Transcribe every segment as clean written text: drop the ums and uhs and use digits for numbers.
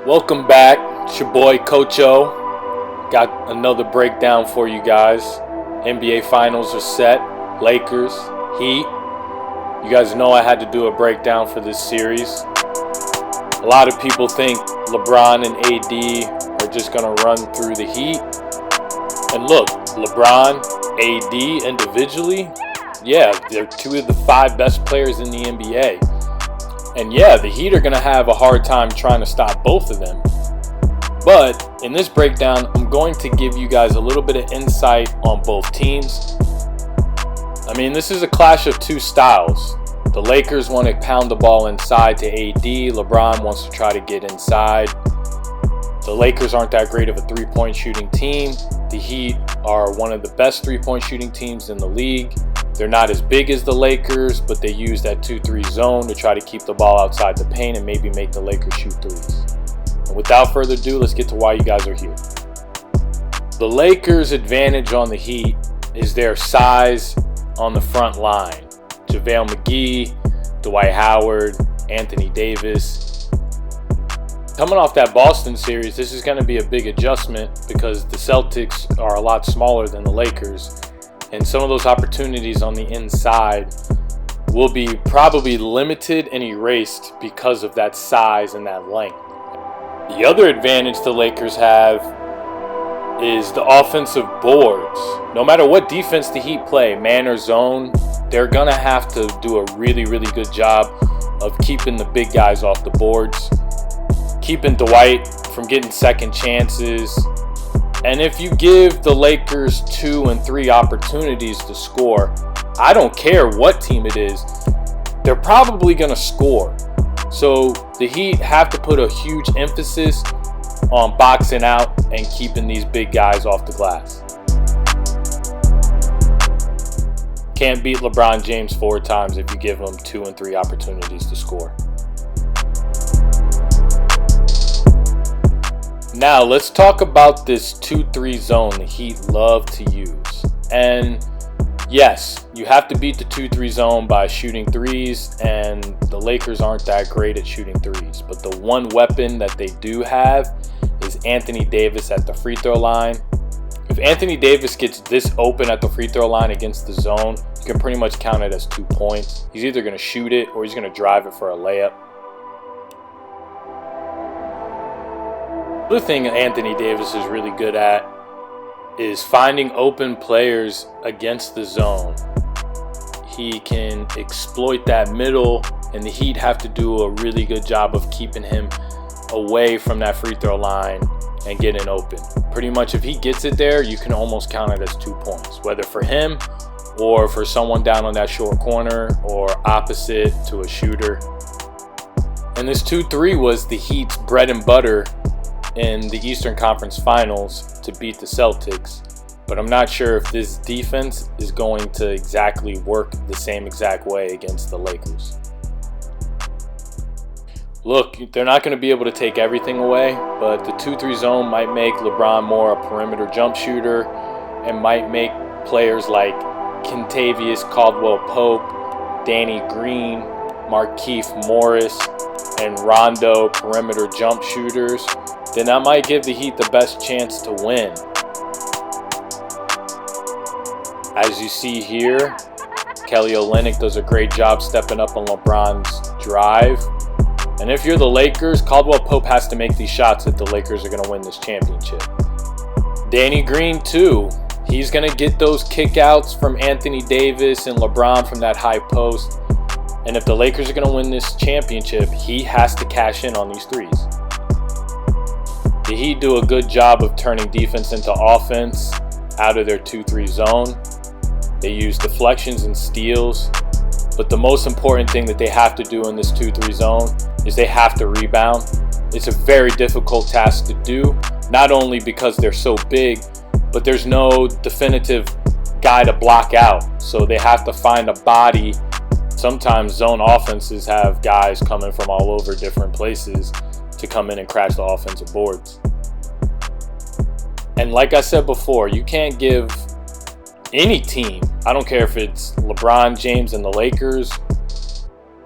Welcome back. It's your boy Coach O. Got another breakdown for you guys. NBA Finals are set. Lakers, Heat. You guys know I had to do a breakdown for this series. A lot of people think LeBron and AD are just going to run through the Heat. And look, LeBron, AD individually, yeah, they're two of the 5 best players in the NBA. And yeah, the Heat are going to have a hard time trying to stop both of them. But in this breakdown, I'm going to give you guys a little bit of insight on both teams. I mean, this is a clash of two styles. The Lakers want to pound the ball inside to AD. LeBron wants to try to get inside. The Lakers aren't that great of a three-point shooting team. The Heat are one of the best three-point shooting teams in the league. They're not as big as the Lakers, but they use that 2-3 zone to try to keep the ball outside the paint and maybe make the Lakers shoot threes. And without further ado, let's get to why you guys are here. The Lakers' advantage on the Heat is their size on the front line. JaVale McGee, Dwight Howard, Anthony Davis. Coming off that Boston series, this is going to be a big adjustment because the Celtics are a lot smaller than the Lakers. And some of those opportunities on the inside will be probably limited and erased because of that size and that length. The other advantage the Lakers have is the offensive boards. No matter what defense the Heat play, man or zone, they're going to have to do a really, really good job of keeping the big guys off the boards, keeping Dwight from getting second chances. And if you give the Lakers 2 and 3 opportunities to score, I don't care what team it is, they're probably going to score. So the Heat have to put a huge emphasis on boxing out and keeping these big guys off the glass. Can't beat LeBron James 4 times if you give him 2 and 3 opportunities to score. Now, let's talk about this 2-3 zone the Heat love to use. And yes, you have to beat the 2-3 zone by shooting threes, and the Lakers aren't that great at shooting threes. But the one weapon that they do have is Anthony Davis at the free throw line. If Anthony Davis gets this open at the free throw line against the zone, you can pretty much count it as 2 points. He's either going to shoot it or he's going to drive it for a layup. The other thing Anthony Davis is really good at is finding open players against the zone. He can exploit that middle, and the Heat have to do a really good job of keeping him away from that free throw line and getting open. Pretty much if he gets it there, you can almost count it as 2 points, whether for him or for someone down on that short corner or opposite to a shooter. And this 2-3 was the Heat's bread and butter in the Eastern Conference Finals to beat the Celtics, but I'm not sure if this defense is going to exactly work the same exact way against the Lakers. Look, they're not going to be able to take everything away, but the 2-3 zone might make LeBron more a perimeter jump shooter and might make players like Kentavious Caldwell-Pope, Danny Green, Markieff Morris, and Rondo perimeter jump shooters. Then that might give the Heat the best chance to win. As you see here, Kelly Olynyk does a great job stepping up on LeBron's drive. And if you're the Lakers, Caldwell-Pope has to make these shots if the Lakers are going to win this championship. Danny Green too. He's going to get those kickouts from Anthony Davis and LeBron from that high post. And if the Lakers are going to win this championship, he has to cash in on these threes. The Heat do a good job of turning defense into offense out of their 2-3 zone. They use deflections and steals. But the most important thing that they have to do in this 2-3 zone is they have to rebound. It's a very difficult task to do, not only because they're so big, but there's no definitive guy to block out. So they have to find a body. Sometimes zone offenses have guys coming from all over different places to come in and crash the offensive boards. And like I said before, you can't give any team, I don't care if it's LeBron James and the Lakers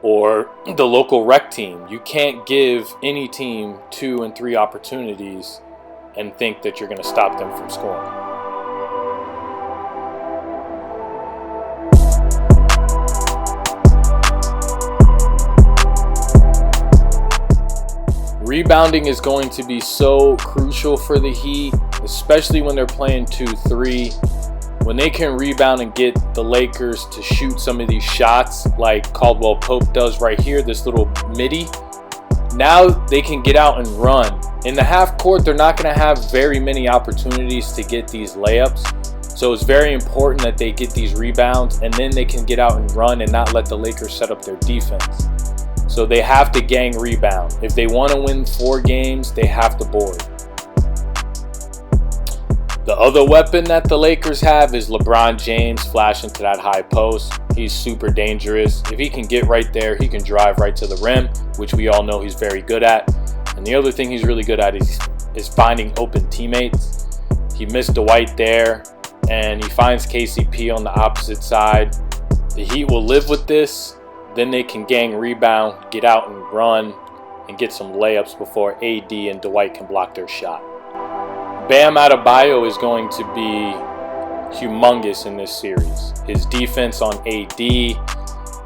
or the local rec team. You can't give any team 2 and 3 opportunities and think that you're going to stop them from scoring. Rebounding is going to be so crucial for the Heat, especially when they're playing 2-3. When they can rebound and get the Lakers to shoot some of these shots like Caldwell Pope does right here, this little midi, now they can get out and run. In the half court, they're not going to have very many opportunities to get these layups. So it's very important that they get these rebounds and then they can get out and run and not let the Lakers set up their defense. So they have to gang rebound. If they want to win 4 games, they have to board. The other weapon that the Lakers have is LeBron James flashing to that high post. He's super dangerous. If he can get right there, he can drive right to the rim, which we all know he's very good at. And the other thing he's really good at is finding open teammates. He missed Dwight there, and he finds KCP on the opposite side. The Heat will live with this. Then they can gang rebound, get out and run, and get some layups before AD and Dwight can block their shot. Bam Adebayo is going to be humongous in this series. His defense on AD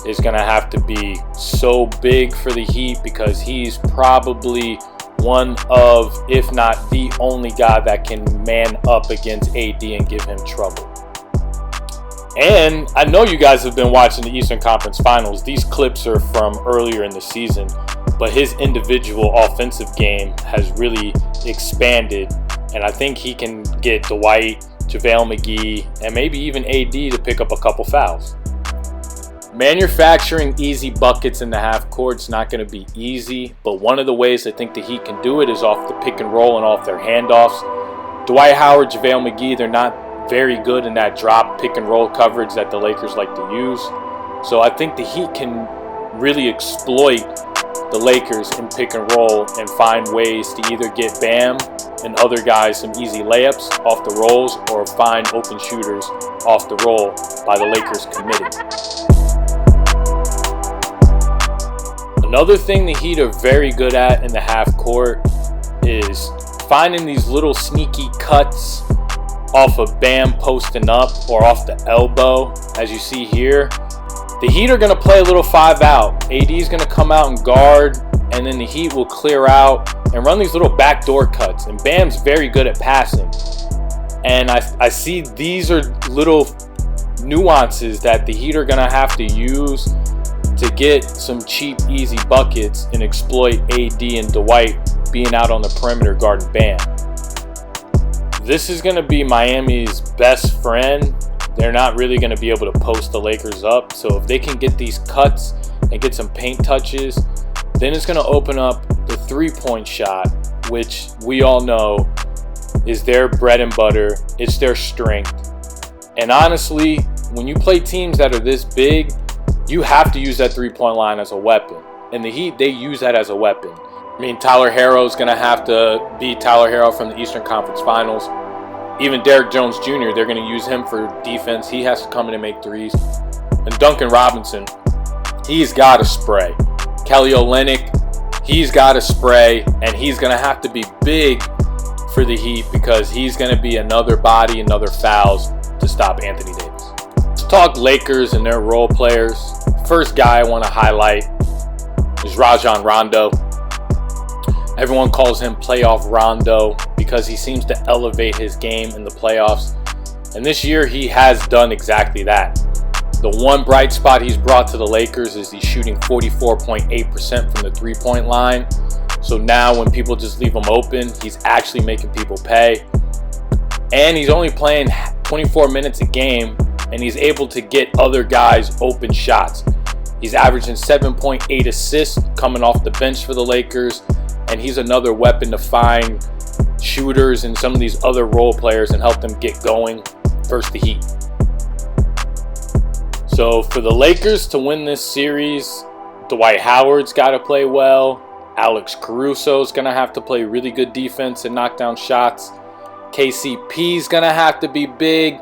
is going to have to be so big for the Heat because he's probably one of, if not the only guy that can man up against AD and give him trouble. And I know you guys have been watching the Eastern Conference Finals. These clips are from earlier in the season, but his individual offensive game has really expanded, and I think he can get Dwight, JaVale McGee, and maybe even AD to pick up a couple fouls. Manufacturing easy buckets in the half court's not going to be easy, but one of the ways I think the Heat can do it is off the pick and roll and off their handoffs. Dwight Howard, JaVale McGee, they're not very good in that drop pick and roll coverage that the Lakers like to use. So I think the Heat can really exploit the Lakers in pick and roll and find ways to either get Bam and other guys some easy layups off the rolls or find open shooters off the roll by the Lakers committing. Another thing the Heat are very good at in the half court is finding these little sneaky cuts off of Bam posting up or off the elbow, as you see here. The Heat are going to play a little 5 out. AD is going to come out and guard, and then the Heat will clear out and run these little backdoor cuts. And Bam's very good at passing. And I see these are little nuances that the Heat are going to have to use to get some cheap, easy buckets and exploit AD and Dwight being out on the perimeter guarding Bam. This is going to be Miami's best friend. They're not really going to be able to post the Lakers up. So if they can get these cuts and get some paint touches, then it's going to open up the three-point shot, which we all know is their bread and butter. It's their strength. And honestly, when you play teams that are this big, you have to use that three-point line as a weapon. And the Heat, they use that as a weapon. I mean, Tyler Herro is going to have to be Tyler Herro from the Eastern Conference Finals. Even Derrick Jones Jr., they're going to use him for defense. He has to come in and make threes. And Duncan Robinson, he's got to spray. Kelly Olynyk, he's got to spray. And he's going to have to be big for the Heat because he's going to be another body, another fouls to stop Anthony Davis. Let's talk Lakers and their role players. First guy I want to highlight is Rajon Rondo. Everyone calls him Playoff Rondo because he seems to elevate his game in the playoffs. And this year he has done exactly that. The one bright spot he's brought to the Lakers is he's shooting 44.8% from the three-point line. So now when people just leave him open, he's actually making people pay. And he's only playing 24 minutes a game, and he's able to get other guys open shots. He's averaging 7.8 assists coming off the bench for the Lakers. And he's another weapon to find shooters and some of these other role players and help them get going versus the Heat. So for the Lakers to win this series, Dwight Howard's got to play well. Alex Caruso's going to have to play really good defense and knock down shots. KCP's going to have to be big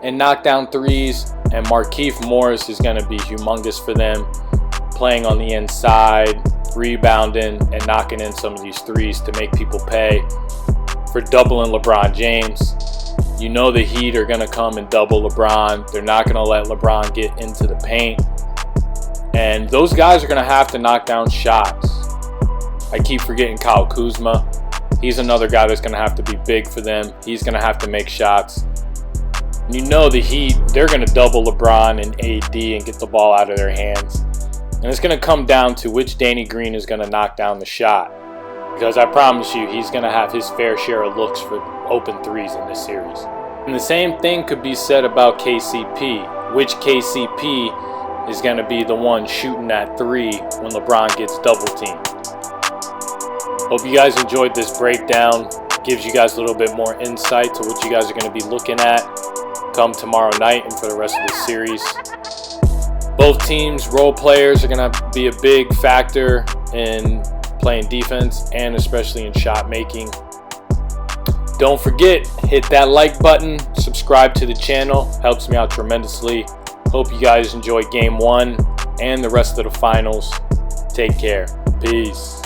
and knock down threes. And Markieff Morris is going to be humongous for them, playing on the inside, rebounding, and knocking in some of these threes to make people pay for doubling LeBron James. You know the Heat are going to come and double LeBron. They're not going to let LeBron get into the paint. And those guys are going to have to knock down shots. I keep forgetting Kyle Kuzma. He's another guy that's going to have to be big for them. He's going to have to make shots. And you know the Heat, they're going to double LeBron and AD and get the ball out of their hands. And it's going to come down to which Danny Green is going to knock down the shot. Because I promise you, he's going to have his fair share of looks for open threes in this series. And the same thing could be said about KCP. Which KCP is going to be the one shooting that three when LeBron gets double teamed. Hope you guys enjoyed this breakdown. Gives you guys a little bit more insight to what you guys are going to be looking at come tomorrow night and for the rest of this series. Both teams, role players, are going to be a big factor in playing defense and especially in shot making. Don't forget, hit that like button, subscribe to the channel, helps me out tremendously. Hope you guys enjoy game 1 and the rest of the finals. Take care. Peace.